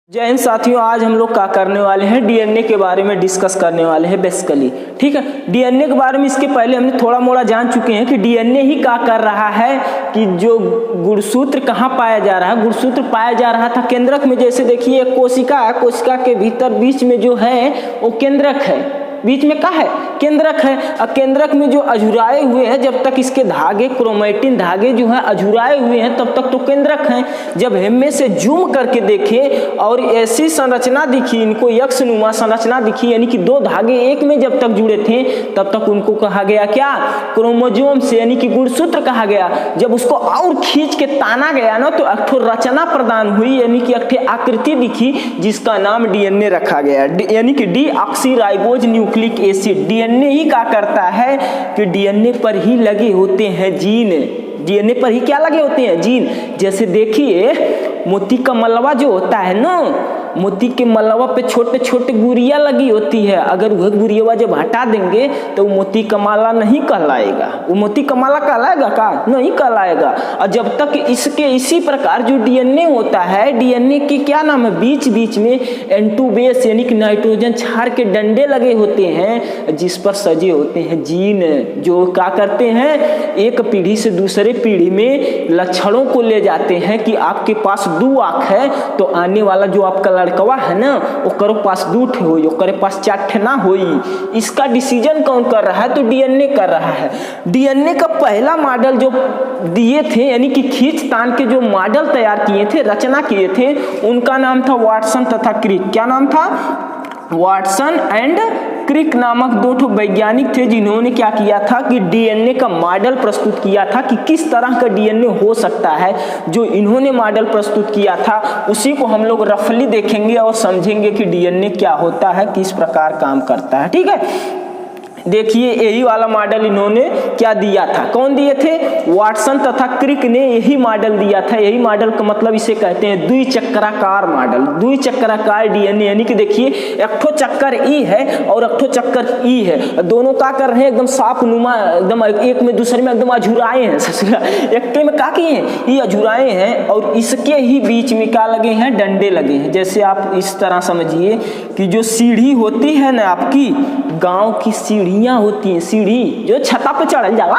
जय हिंद साथियों, आज हम लोग क्या करने वाले हैं, डीएनए के बारे में डिस्कस करने वाले हैं बेसिकली। ठीक है, डीएनए के बारे में इसके पहले हमने थोड़ा मोड़ा जान चुके हैं कि डीएनए ही क्या कर रहा है कि जो गुणसूत्र कहाँ पाया जा रहा है। गुणसूत्र पाया जा रहा था केंद्रक में। जैसे देखिए एक कोशिका है, कोशिका के भीतर बीच में जो है वो केंद्रक है, बीच में क्या है, केंद्रक है। और केंद्रक में जो अझुराए हुए हैं, जब तक इसके धागे क्रोमैटिन धागे जो है अझुराए हुए हैं तब तक तो केंद्रक हैं। जब हम से जूम करके देखें और ऐसी संरचना दिखी, इनको यक्षनुमा संरचना दिखी, यानी कि दो धागे एक में जब तक जुड़े थे तब तक उनको कहा गया क्या, क्रोमोसोम से, यानी कि गुणसूत्र कहा गया। जब उसको और खींच के ताना गया ना तो एक ठो रचना प्रदान हुई, यानी कि एक ठो आकृति दिखी जिसका नाम डीएनए रखा गया, यानी कि डीऑक्सीराइबोज न्यूक्लिक एसिड। डीएनए ही क्या करता है कि डीएनए पर ही लगे होते हैं जीन। डीएनए पर ही क्या लगे होते हैं, जीन। जैसे देखिए मोती का मलबा जो होता है ना, मोती के मलबा पे छोटे छोटे गुरिया लगी होती है। अगर वह गुरिया जब हटा देंगे तो वो मोती का माला नहीं कहलाएगा। वो मोती का माला कहलाएगा का, नहीं कहलाएगा। और जब तक इसके इसी प्रकार जो डीएनए होता है, डीएनए के क्या नाम है, बीच बीच में N2 बेस यानी कि नाइट्रोजन क्षार के डंडे लगे होते हैं जिस पर सजे होते हैं जीन, जो क्या करते हैं, एक पीढ़ी से दूसरे पीढ़ी में लक्षणों को ले जाते हैं कि आपके पास 2 आंख है तो आने वाला जो आपका लड़कवा है ना ओकरो पास 2 ठे होई, ओकरे पास 4 ठे ना होई। इसका डिसीजन कौन कर रहा है, तो डीएनए कर रहा है। डीएनए का पहला मॉडल जो दिए थे, यानी कि खींच तान के जो मॉडल तैयार किए थे, रचना किए थे, उनका नाम था वाटसन तथा क्रिक। क्या नाम था, वाटसन एंड क्रिक नामक 2 ठो वैज्ञानिक थे जिन्होंने क्या किया था कि डीएनए का मॉडल प्रस्तुत किया था कि किस तरह का डीएनए हो सकता है। जो इन्होंने मॉडल प्रस्तुत किया था उसी को हम लोग रफली देखेंगे और समझेंगे कि डीएनए क्या होता है, किस प्रकार काम करता है। ठीक है, देखिए यही वाला मॉडल इन्होंने क्या दिया था, कौन दिए थे, वाटसन तथा क्रिक ने यही मॉडल दिया था। यही मॉडल का मतलब इसे कहते हैं द्विचक्राकार मॉडल, द्विचक्राकार डीएनए। यानी कि देखिए एक ठो चक्कर ई है और एक ठो चक्कर ई है, दोनों क्या कर रहे हैं, एकदम साफ नुमा, एकदम एक में दूसरे में एकदम अझुराए हैं। एक में क्या किए हैं, ये अझुराए हैं और इसके ही बीच में क्या लगे हैं, डंडे लगे हैं। जैसे आप इस तरह समझिए कि जो सीढ़ी होती है ना, आपकी गांव की सीढ़ियां होती हैं, सीढ़ी जो छता पे चढ़ल जाला,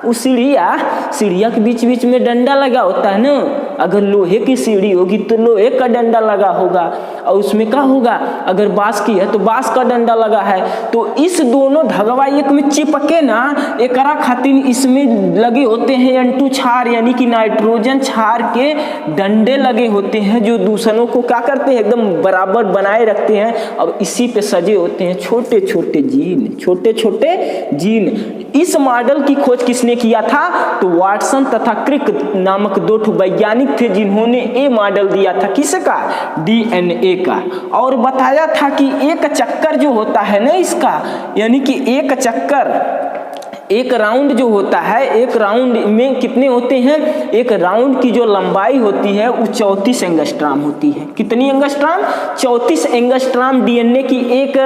उस सीढ़िया के बीच बीच में डंडा लगा होता है ना। अगर लोहे की सीढ़ी होगी तो लोहे का डंडा लगा होगा, और उसमें क्या होगा, अगर बांस की है तो बांस का डंडा लगा है। तो इस दोनों ढगवा एक में चिपके ना, एकरा खातिर इसमें लगे होते हैं N2 क्षार, यानी कि नाइट्रोजन क्षार के डंडे लगे होते हैं जो दूसरों को क्या करते हैं, एकदम बराबर बनाए रखते हैं। अब इसी पे सजे होते हैं छोटे छोटे जीन, छोटे छोटे जीन। इस मॉडल की खोज किसने किया था, तो वाटसन तथा क्रिक नामक 2 ठो वैज्ञानिक थे जिन्होंने ये मॉडल दिया था, किसका, डीएनए का। और बताया था कि एक चक्कर जो होता है ना इसका, यानी कि एक चक्कर, एक राउंड जो होता है, एक राउंड में कितने होते हैं, एक राउंड की जो लंबाई होती है वो 34 एंगस्ट्राम होती है। कितनी एंगस्ट्राम, 34 एंगस्ट्राम डीएनए की एक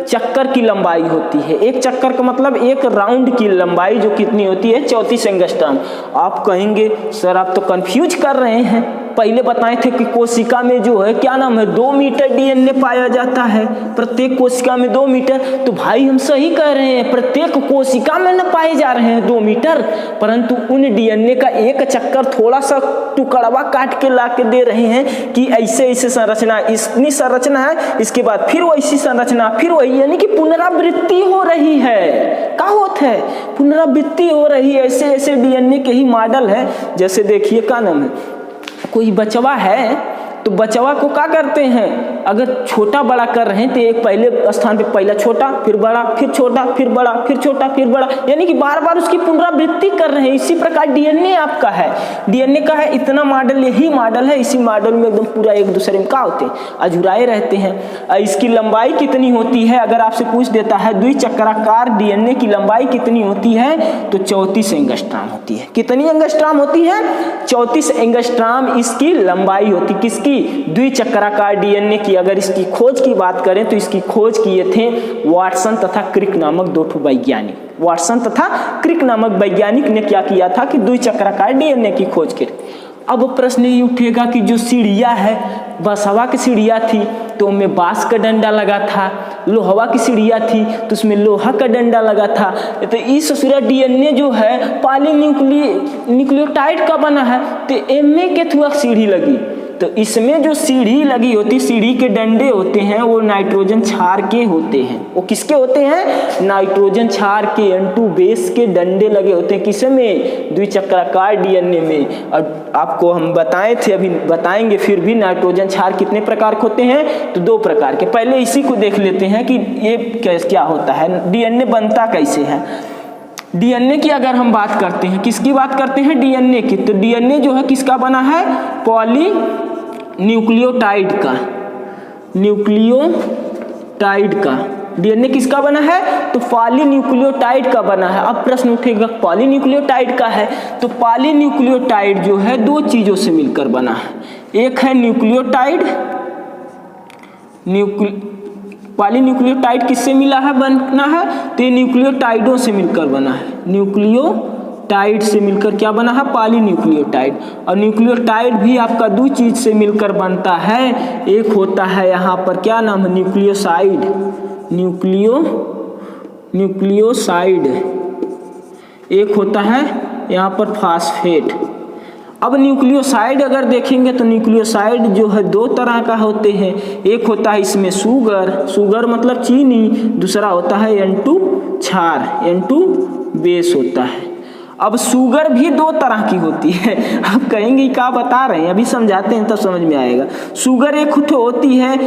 चक्कर की लंबाई होती है। एक चक्कर का मतलब एक राउंड की लंबाई जो कितनी होती है, 34 एंगस्ट्राम। आप कहेंगे सर आप तो कंफ्यूज कर रहे हैं, पहले बताए थे कि कोशिका में जो है क्या नाम है, 2 मीटर डीएनए पाया जाता है, प्रत्येक कोशिका में 2 मीटर। तो भाई हम सही कह रहे हैं, प्रत्येक कोशिका में न पाए जा रहे हैं 2 मीटर, परंतु उन डीएनए का एक चक्कर थोड़ा सा टुकड़वा काट के ला के दे रहे हैं कि ऐसे ऐसे संरचना, इतनी संरचना है, इसके बाद फिर वैसी संरचना, फिर वही, यानी कि पुनरावृत्ति हो रही है। क्या होता है, पुनरावृत्ति हो रही है। ऐसे ऐसे डीएनए के ही मॉडल है। जैसे देखिए क्या नाम है, कोई बचवा है तो बचवा को क्या करते हैं, अगर छोटा बड़ा कर रहे हैं तो एक पहले स्थान पे पहला छोटा, फिर बड़ा, फिर छोटा, फिर बड़ा, फिर छोटा, फिर बड़ा, यानी कि बार बार उसकी पुनरावृत्ति कर रहे हैं। इसी प्रकार डीएनए आपका है, डीएनए का है इतना मॉडल, यही मॉडल है। इसी मॉडल में एकदम पूरा एक दूसरे में क्या होते हैं, अझुराए रहते हैं। इसकी लंबाई कितनी होती है, अगर आपसे पूछ देता है द्विचक्राकार डीएनए की लंबाई कितनी होती है, तो 34 एंगस्ट्राम होती है। कितनी एंगस्ट्राम होती है, 34 एंगस्ट्राम इसकी लंबाई होती। किसकी, द्विचक्राकार डीएनए की। अगर इसकी खोज की बात करें तो इसकी खोज किए थे वाटसन तथा क्रिक नामक 2 ठो वैज्ञानिक। वाटसन तथा क्रिक नामक वैज्ञानिक ने क्या किया था कि द्विचक्राकार डीएनए की खोज की। अब प्रश्न ये उठेगा कि जो सीढ़ियाँ है, बसवा की सीढ़ियाँ थी तो उनमें बांस का डंडा लगा था, लोहवा की सीढ़ियाँ थी तो उसमें लोहा का डंडा लगा था। तो इस सूरा डीएनए जो है पॉलीन्यूक्लियोटाइड का बना है, तो एमए के थ्रू सीढ़ी लगी। तो इसमें जो सीढ़ी लगी होती, सीढ़ी के डंडे होते हैं वो नाइट्रोजन क्षार के होते हैं। वो किसके होते हैं? नाइट्रोजन क्षार के, N2 बेस के डंडे लगे होते हैं। किसमें? द्विचक्राकार डीएनए में। और आपको हम बताए थे, अभी बताएंगे फिर भी, नाइट्रोजन क्षार कितने प्रकार के होते हैं? तो 2 प्रकार के। पहले इसी को देख लेते हैं कि ये क्या होता है, डीएनए बनता कैसे है। डीएनए की अगर हम बात करते हैं, किसकी बात करते हैं? डीएनए की। तो डीएनए जो है किसका बना है? पॉलीन्यूक्लियोटाइड का। न्यूक्लियोटाइड का डीएनए किसका बना है? तो पॉलीन्यूक्लियोटाइड का बना है। अब प्रश्न उठेगा पॉलीन्यूक्लियोटाइड का है, तो पॉलीन्यूक्लियोटाइड जो है 2 चीजों से मिलकर बना है। एक है न्यूक्लियोटाइड, पॉलीन्यूक्लियोटाइड किससे मिला है, बनना है? तो ये न्यूक्लियोटाइडों से मिलकर बना है। न्यूक्लियोटाइड से मिलकर क्या बना है? पॉलीन्यूक्लियोटाइड। और न्यूक्लियोटाइड भी आपका 2 चीज से मिलकर बनता है। एक होता है यहाँ पर क्या नाम है? न्यूक्लियोसाइड। न्यूक्लियोसाइड। एक होता है यहाँ पर फास्फेट। अब न्यूक्लियोसाइड अगर देखेंगे तो न्यूक्लियोसाइड जो है 2 तरह का होते हैं। एक होता है इसमें शुगर मतलब चीनी, दूसरा होता है N2 क्षार, N2 बेस होता है। अब शुगर भी 2 तरह की होती है। आप कहेंगे क्या बता रहे हैं, अभी समझाते हैं तब समझ में आएगा। शुगर एक होती है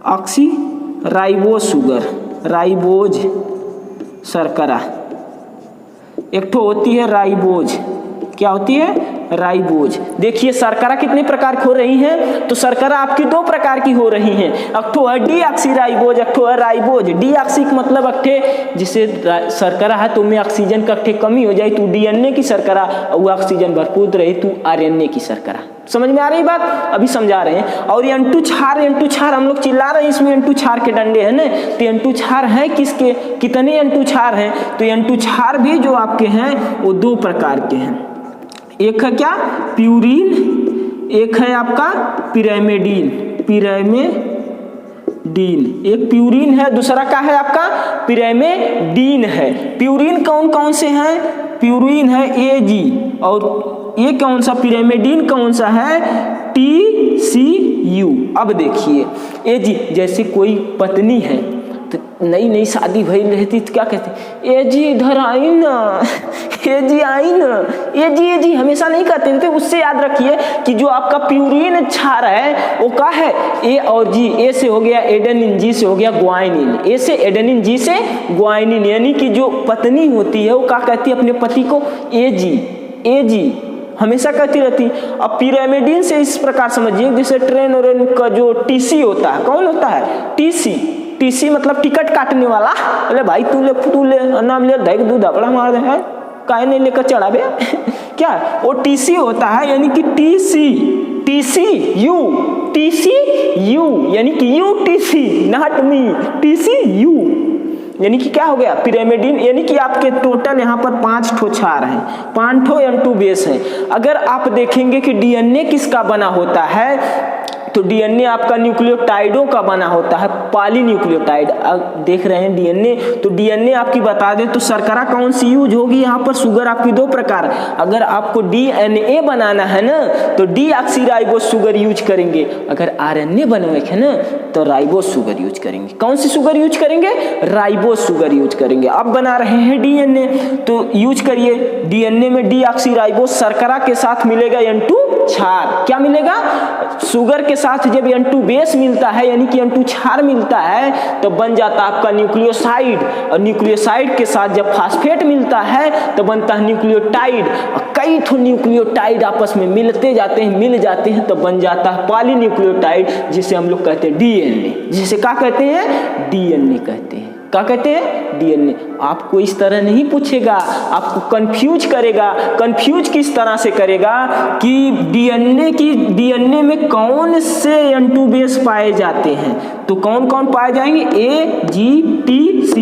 ऑक्सी राइबोज शुगर, राइबोज शर्करा। एक तो होती है राइबोज। क्या होती है? राइबोज। देखिए शर्करा कितने प्रकार की हो रही हैं? तो शर्करा आपकी 2 प्रकार की हो रही हैं। एक तो है डीऑक्सी राइबोज, एक तो है राइबोज। डीऑक्सी मतलब अट्ठे जिसे शर्करा है तो उनमें ऑक्सीजन का अट्ठे कमी हो जाए तो डीएनए की शर्करा, वो ऑक्सीजन भरपूर रहे तो आरएनए की शर्करा। समझ में आ रही बात? अभी समझा रहे हैं। और N2 क्षार हम लोग चिल्ला रहे हैं, इसमें N2 क्षार के डंडे हैं ना। तो N2 क्षार है किसके? कितने N2 क्षार हैं? तो N2 क्षार भी जो आपके हैं वो 2 प्रकार के हैं। एक है क्या? प्यूरीन, एक है आपका पिरामिडीन। एक प्यूरीन है, दूसरा क्या है आपका? पिरामिडीन है। प्यूरीन कौन कौन से हैं? प्यूरीन है AG, और ये कौन सा? पिरामिडीन कौन सा है? TCU। अब देखिए AG, जैसे कोई पत्नी है तो नई शादी भई रहती तो क्या कहते? AG इधर आई ना, AG आई ना, AG हमेशा नहीं कहते थे। उससे याद रखिए कि जो आपका प्यूरीन क्षार है वो क्या है? A और G। A से हो गया एडेनिन, G से हो गया ग्वाइनिन। A से एडेनिन, G से ग्वाइनिन। यानी कि जो पत्नी होती है वो क्या कहती है अपने पति को? AG हमेशा कहती रहती। अब पिरामिडीन से इस प्रकार समझिए, जैसे ट्रेन और का जो TC होता है, कौन होता है? TC मतलब टिकट काटने वाला। अरे भाई तू ले नाम ले, दही दूध अपड़ा मार दे, है काहे नहीं लेकर चढ़ा बे क्या? वो TC होता है, यानी कि TCU यानी कि UTC, नॉट मी, TCU यानी कि क्या हो गया? पिरामिडीन। यानी कि आपके टोटल यहाँ पर 5 ठो क्षार हैं, 5 ठो N2 बेस हैं। अगर आप देखेंगे कि डीएनए किसका बना होता है, तो डीएनए आपका न्यूक्लियोटाइडों का बना होता है, पॉलीन्यूक्लियोटाइड। अब देख रहे हैं डीएनए, तो डीएनए आपकी बता दें तो शर्करा कौन सी यूज होगी यहाँ पर? शुगर आपकी 2 प्रकार। अगर आपको डीएनए बनाना है ना तो डीऑक्सीराइबोज शुगर यूज करेंगे। अगर आरएनए बनाना है ना तो राइबोज शुगर यूज करेंगे। कौन सी शुगर यूज करेंगे? राइबोज शुगर यूज करेंगे। अब बना रहे हैं डीएनए तो यूज करिए। डीएनए में डीऑक्सीराइबोज शर्करा के साथ मिलेगा N2 क्षार। क्या मिलेगा? शुगर के साथ जब N2 बेस मिलता है यानी कि N2 क्षार मिलता है तो बन जाता है आपका न्यूक्लियोसाइड। और न्यूक्लियोसाइड के साथ जब फास्फेट मिलता है तो बनता है न्यूक्लियोटाइड। और कई ठो न्यूक्लियोटाइड आपस में मिल जाते हैं तो बन जाता है पॉलीन्यूक्लियोटाइड, जिसे हम लोग कहते हैं डीएनए। जिसे क्या कहते हैं? डीएनए कहते हैं। क्या कहते हैं? डीएनए। आपको इस तरह नहीं पूछेगा, आपको कंफ्यूज करेगा। कंफ्यूज किस तरह से करेगा कि डीएनए में कौन से N2 बेस पाए जाते हैं? तो कौन कौन पाए जाएंगे? A, G, T, C।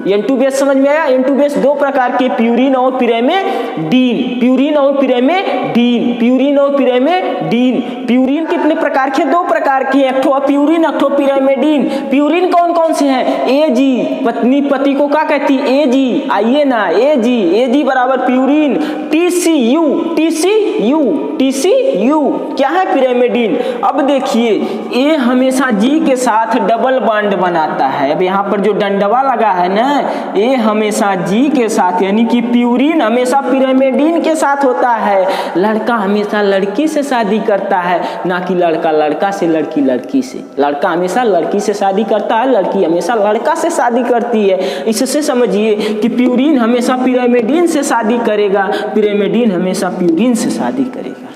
N2 base समझ में आया। N2 बेस दो प्रकार के, प्यूरिन और पिरिमिडीन। प्यूरिन और पिरिमिडीन, प्यूरिन और पिरिमिडीन। प्यूरिन कितने प्रकार के? दो प्रकार के, एक ठो प्यूरिन, एक ठो पिरिमिडीन। प्यूरिन कौन कौन से हैं? एजी, पत्नी पति को क्या कहती है? एजी, आइए ना, एजी, एजी बराबर प्यूरिन। टीसीयू, टीसीयू, टीसीयू क्या है? पिरिमिडीन। अब देखिए ए हमेशा जी के साथ डबल बॉन्ड बनाता है। अब यहाँ पर जो डंडवा लगा है ना, ए हमेशा जी के साथ, यानी कि प्यूरिन हमेशा पिरिमिडीन के साथ होता है। लड़का हमेशा लड़की से शादी करता है, ना कि लड़का लड़का से, लड़की लड़की से। लड़का हमेशा लड़की से शादी करता है, लड़की हमेशा लड़का से शादी करती है। इससे समझिए कि प्यूरिन हमेशा पिरिमिडीन से शादी करेगा, पिरिमिडीन हमेशा प्यूरिन से शादी करेगा।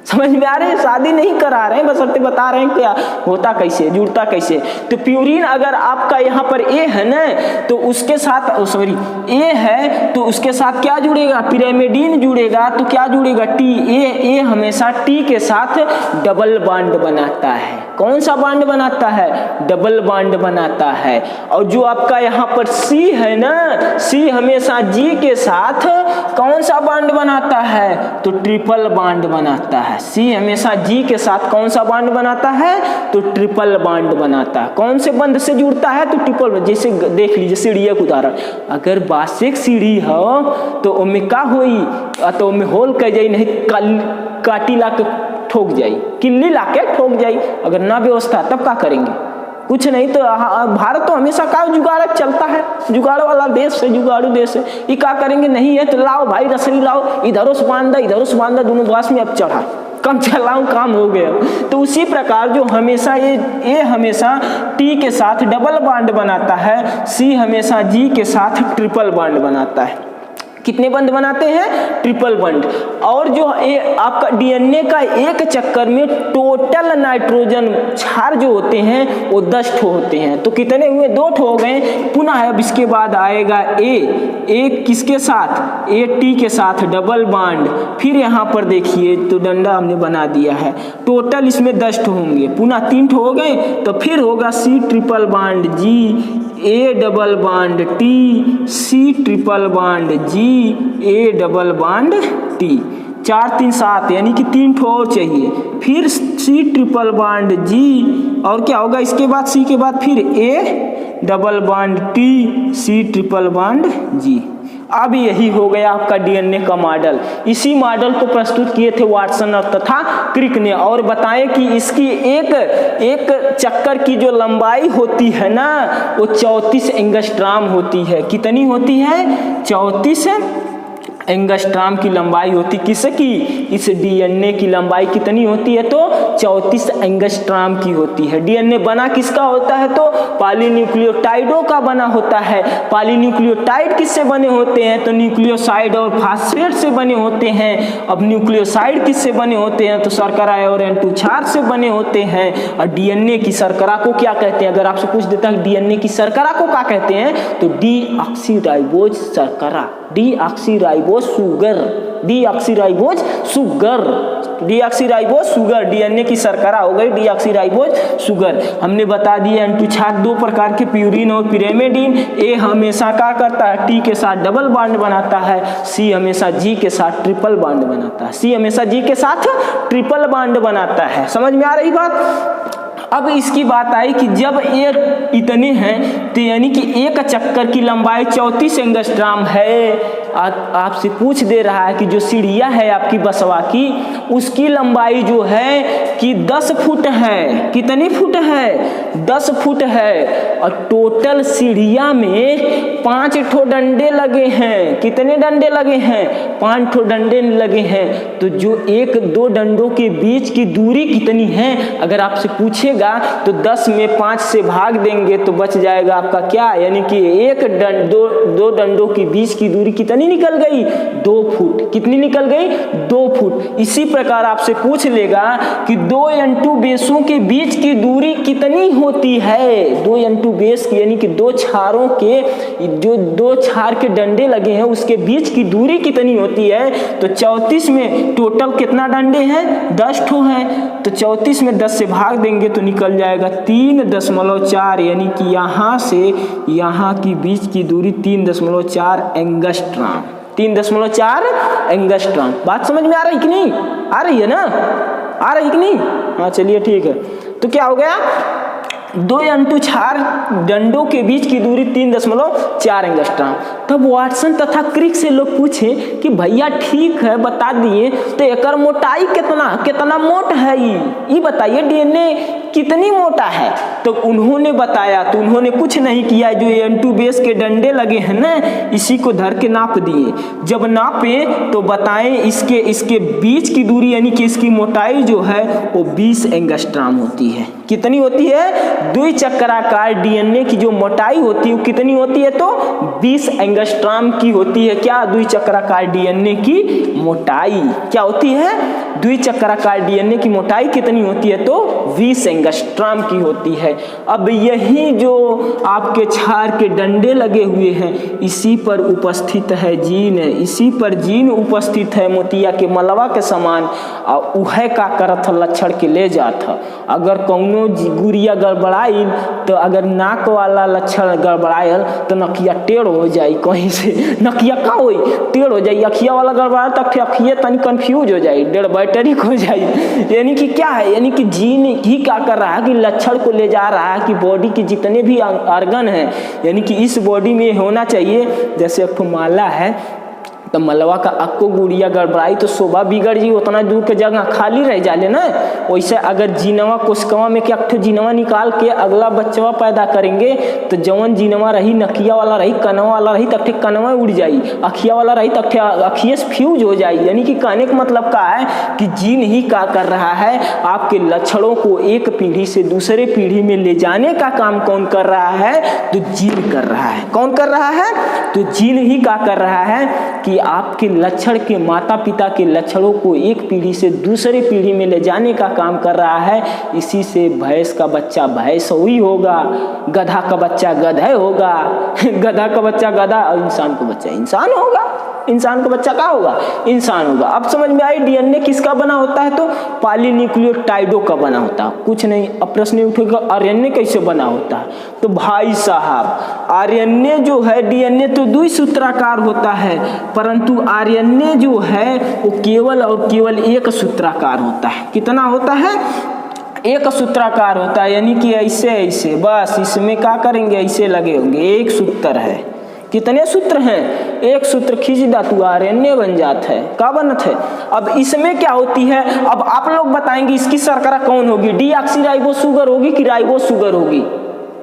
समझ में आ रहे हैं? शादी नहीं करा रहे हैं, बस बता रहे हैं क्या होता कैसे, जुड़ता कैसे। तो प्यूरिन अगर आपका यहाँ पर ए है ना, तो उसके साथ सॉरी ए है तो उसके साथ क्या जुड़ेगा? पिरिमिडीन जुड़ेगा। तो क्या जुड़ेगा? टी। ए हमेशा टी के साथ डबल बॉन्ड बनाता है। कौन सा बॉन्ड बनाता है? डबल बॉन्ड बनाता है। और जो आपका यहाँ पर सी है ना, सी हमेशा जी के साथ कौन सा बॉन्ड बनाता है? तो ट्रिपल बॉन्ड बनाता है। सी हमेशा जी के साथ कौन सा बॉन्ड बनाता है? तो ट्रिपल बॉन्ड बनाता है। कौन से बंध से जुड़ता है? तो ट्रिपल। जैसे देख लीजिए सीढ़ी का उदाहरण, अगर बासिक सीढ़ी हो तो ओमे का होई? तो ओमे होल कह जाई, नहीं काटी ला के ठोक जाई, किल्ली ला के ठोक जाई। अगर ना व्यवस्था तब क्या करेंगे? कुछ नहीं। तो भारत तो हमेशा का जुगाड़ चलता है, जुगाड़ वाला देश है, जुगाड़ू देश है। ये क्या करेंगे? नहीं है तो लाओ भाई रसरी लाओ, इधरों से बांधा, इधरों से बांधा, दोनों बास में अब चढ़ा, कम चलाऊं काम हो गया। तो उसी प्रकार जो हमेशा ये हमेशा टी के साथ डबल बॉन्ड बनाता है, सी हमेशा जी के साथ ट्रिपल बॉन्ड बनाता है। कितने बंद बनाते हैं? Triple bond. और जो आपका डीएनए का एक चक्कर में टोटल नाइट्रोजन क्षार जो होते हैं वो 10 ठो होते हैं। तो कितने हुए? 2 ठो हो गए। पुनः अब इसके बाद आएगा ए किसके साथ? ए टी के साथ डबल बॉन्ड। फिर यहाँ पर देखिए तो डंडा हमने बना दिया है, टोटल इसमें 10 ठो होंगे। पुनः 3 ठो हो गए, तो फिर होगा C triple bond G, A double bond T, C triple bond G, A double bond T. 4 3 7 यानी कि 3 ठो और चाहिए। फिर सी ट्रिपल बॉन्ड जी, और क्या होगा इसके बाद? सी के बाद फिर A double bond T, C triple bond G. अब यही हो गया आपका डीएनए का मॉडल। इसी मॉडल को प्रस्तुत किए थे वाटसन और तथा क्रिक ने, और बताएं कि इसकी एक चक्कर की जो लंबाई होती है ना, वो 34 एंगस्ट्राम होती है। कितनी होती है? 34 एंगस्ट्राम की लंबाई होती। किसकी? इस डीएनए की लंबाई कितनी होती है? तो 34 एंगस्ट्राम की होती है। डीएनए बना किसका होता है? तो पॉलीन्यूक्लियोटाइडों का बना होता है। पॉलीन्यूक्लियोटाइड किससे बने होते हैं? तो न्यूक्लियोसाइड और फास्फेट से बने होते हैं। अब न्यूक्लियोसाइड किससे बने होते हैं? तो शर्करा और N2 क्षार से बने होते हैं। और डीएनए की शर्करा को क्या कहते हैं? अगर आपसे पूछ देता है डीएनए की शर्करा को क्या कहते हैं, तो डीऑक्सीराइबोज शर्करा, deoxyribose sugar, deoxyribose sugar, deoxyribose sugar. DNA की शर्करा हो गई डीऑक्सीराइबोज शुगर। हमने बता दिया N2 क्षार 2 प्रकार के, प्यूरिन और पिरिमिडीन। ए हमेशा क्या करता है? टी के साथ डबल बॉन्ड बनाता है। सी हमेशा जी के साथ ट्रिपल बॉन्ड बनाता है। सी हमेशा जी के साथ ट्रिपल बॉन्ड बनाता है। समझ में आ रही बात? अब इसकी बात आई कि जब ये इतने हैं तो यानी कि एक चक्कर की लंबाई 34 एंगस्ट्राम है। आपसे पूछ दे रहा है कि जो सीढ़ियाँ है आपकी बसवा की, उसकी लंबाई जो है कि 10 फुट है। कितनी फुट है? 10 फुट है। और टोटल सीढ़ियाँ में 5 ठो डंडे लगे हैं। कितने डंडे लगे हैं? 5 ठो डंडे लगे हैं। तो जो 1-2 डंडों के बीच की दूरी कितनी है अगर आपसे पूछेगा तो 10 में 5 से भाग देंगे तो बच जाएगा आपका क्या? यानी कि 1 दो डंडों के बीच की दूरी कितनी कितनी निकल गई? 2 फुट। कितनी निकल गई? 2 फुट। इसी प्रकार आपसे पूछ लेगा कि 2 N2 बेसों के बीच की दूरी कितनी होती है? 2 N2 बेस की यानी कि 2 छारों के जो 2 छार के डंडे लगे हैं उसके बीच की दूरी कितनी होती है? तो 34 में टोटल कितना डंडे हैं? 10 ठो हैं। तो 34 में 10 से भाग देंगे तो निकल जाएगा 3.4 यानी कि यहाँ से यहाँ की बीच की दूरी 3.4 एंगस्ट्रॉम। 3.4 एंगस्ट्रॉम। बात समझ में आ रही कि नहीं? आ रही है ना? आ रही कि नहीं? हाँ चलिए ठीक है। तो क्या हो गया? 2 N2 छार डंडों के बीच की दूरी 3.4 एंगस्ट्रॉम। तब वाटसन तथा क्रिक से लोग पूछे कि भैया ठीक है बता दिए, तो एकर मोटाई कितना मोट है ये बताइए, डीएनए कितनी मोटा है? तो उन्होंने बताया, तो उन्होंने कुछ नहीं किया, जो N2 बेस के डंडे लगे हैं ना इसी को धर के नाप दिए। जब नापे तो बताएं इसके बीच की दूरी यानी कि इसकी मोटाई जो है वो 20 एंगस्ट्रॉम होती है। कितनी होती है? द्विचक्राकार डीएनए की जो मोटाई होती है वो कितनी होती है? तो 20 एंगस्ट्रॉम की होती है। क्या? द्विचक्राकार डीएनए की मोटाई क्या होती है? द्विचक्राकार डीएनए की मोटाई कितनी होती है? तो 20 एंगस्ट्रॉम की होती है। अब यही जो आपके छार के डंडे लगे हुए हैं इसी पर उपस्थित है जीन, इसी पर जीन उपस्थित है मोतिया के मलवा के समान, और उहे का करत लक्षण के ले जात। अगर कौनो गुड़िया गड़बड़ाई तो अगर नाक वाला लक्षण गड़बड़ायल तो नकिया टेढ़ हो जाई, कहीं से नकिया का होई टेढ़ हो जाई। अखिया वाला गड़बड़ा तो अखिया तनी कंफ्यूज हो जाई, डेढ़ बैटरिक हो जाई। यानी कि क्या है? यानी कि जीन ही क्या कर रहा है कि लक्षण को ले जा रहा है कि बॉडी के जितने भी ऑर्गन हैं यानी कि इस बॉडी में होना चाहिए। जैसे एक माला है तो मलवा का अक्को गुड़िया गड़बड़ाई तो शोभा बिगड़ जी, उतना दूर के जगह खाली रह जाले ना। वैसे अगर जीनवा कोशिकावा में क्या जीनवा निकाल के अगला बच्चा पैदा करेंगे तो जवन जीनवा रही नकिया वाला रही, कनवा वाला रही, तब ठीक कनवा उड़ जाई, अखिया वाला रही तब अखिया से फ्यूज हो जाई। यानी कि कहने का मतलब का है कि जीन ही क्या कर रहा है? आपके लक्षणों को एक पीढ़ी से दूसरे पीढ़ी में ले जाने का काम कौन कर रहा है? तो जीन कर रहा है। कौन कर रहा है? तो जीन ही क्या कर रहा है कि आपके लक्षण के माता पिता के लक्षणों को एक पीढ़ी से दूसरे पीढ़ी में ले जाने का काम कर रहा है। इसी से भैंस का बच्चा भैंस ही होगा, गधा का बच्चा गधा होगा, गधा का बच्चा गधा, और इंसान का बच्चा इंसान होगा। इंसान का बच्चा क्या होगा? इंसान होगा। अब समझ में आई डीएनए किसका बना होता है? तो पॉलीन्यूक्लियोटाइडों का बना होता है। कुछ नहीं, अब प्रश्न उठेगा आरएनए कैसे बना होता है? तो भाई साहब आरएनए जो है, डीएनए तो द्विसूत्राकार होता है परंतु आरएनए जो है वो केवल और केवल एक सूत्राकार होता है। कितना होता है? एक सूत्राकार होता है। यानी कि ऐसे बस इसमें क्या करेंगे, ऐसे लगे होंगे, एक सूत्र है। कितने सूत्र हैं? एक सूत्र खींच दा तू आरएनए बन जाता है। क्या बनत है? अब इसमें क्या होती है? अब आप लोग बताएंगे इसकी शर्करा कौन होगी? डीऑक्सीराइबोस शुगर होगी कि राइबोस शुगर होगी?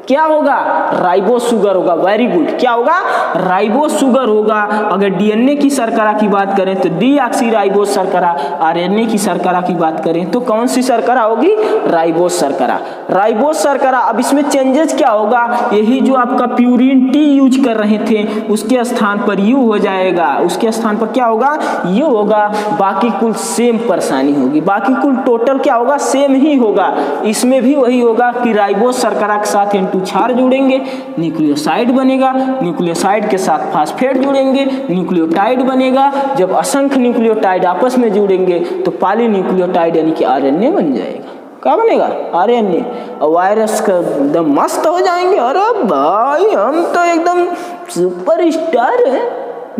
क्या होगा? राइबोस शुगर होगा। Very good. क्या होगा? राइबोस शुगर होगा। अगर डीएनए की शर्करा की बात करें तो डीऑक्सीराइबोस शर्करा, आरएनए की शर्करा की बात करें तो कौन सी शर्करा होगी? राइबोस शर्करा। राइबोस शर्करा। अब इसमें चेंजेस क्या होगा? यही जो आपका प्यूरिन टी यूज कर रहे थे उसके स्थान पर यू हो जाएगा। उसके स्थान पर क्या होगा? यू होगा। बाकी कुल सेम परेशानी होगी, बाकी कुल टोटल क्या होगा? सेम ही होगा। इसमें भी वही होगा कि राइबोस शर्करा के साथ N2 छार जुड़ेंगे, न्यूक्लियोसाइड बनेगा, न्यूक्लियोसाइड के साथ फास्फेट जुड़ेंगे, न्यूक्लियोटाइड बनेगा। जब असंख्य न्यूक्लियोटाइड आपस में जुड़ेंगे तो पॉलीन्यूक्लियोटाइड यानी कि आरएनए बन जाएगा। क्या बनेगा? आरएनए। और वायरस का एकदम मस्त हो जाएंगे। अरे भाई हम तो एकदम सुपर स्टार है।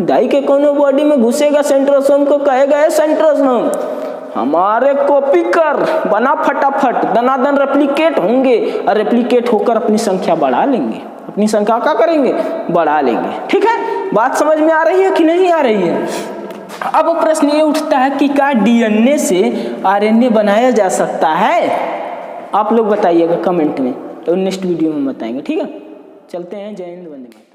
दाई के कोनो बॉडी में घुसेगा सेंट्रोसोम को कहेगा है सेंट्रोसोम हमारे कॉपी कर, बना फटाफट, दनादन रेप्लिकेट होंगे और रेप्लिकेट होकर अपनी संख्या बढ़ा लेंगे। अपनी संख्या क्या करेंगे? बढ़ा लेंगे। ठीक है, बात समझ में आ रही है कि नहीं आ रही है? अब प्रश्न ये उठता है कि क्या डीएनए से आरएनए बनाया जा सकता है? आप लोग बताइएगा कमेंट में, तो नेक्स्ट वीडियो में बताएंगे। ठीक है, चलते हैं। जय हिंद, वंदे मातरम।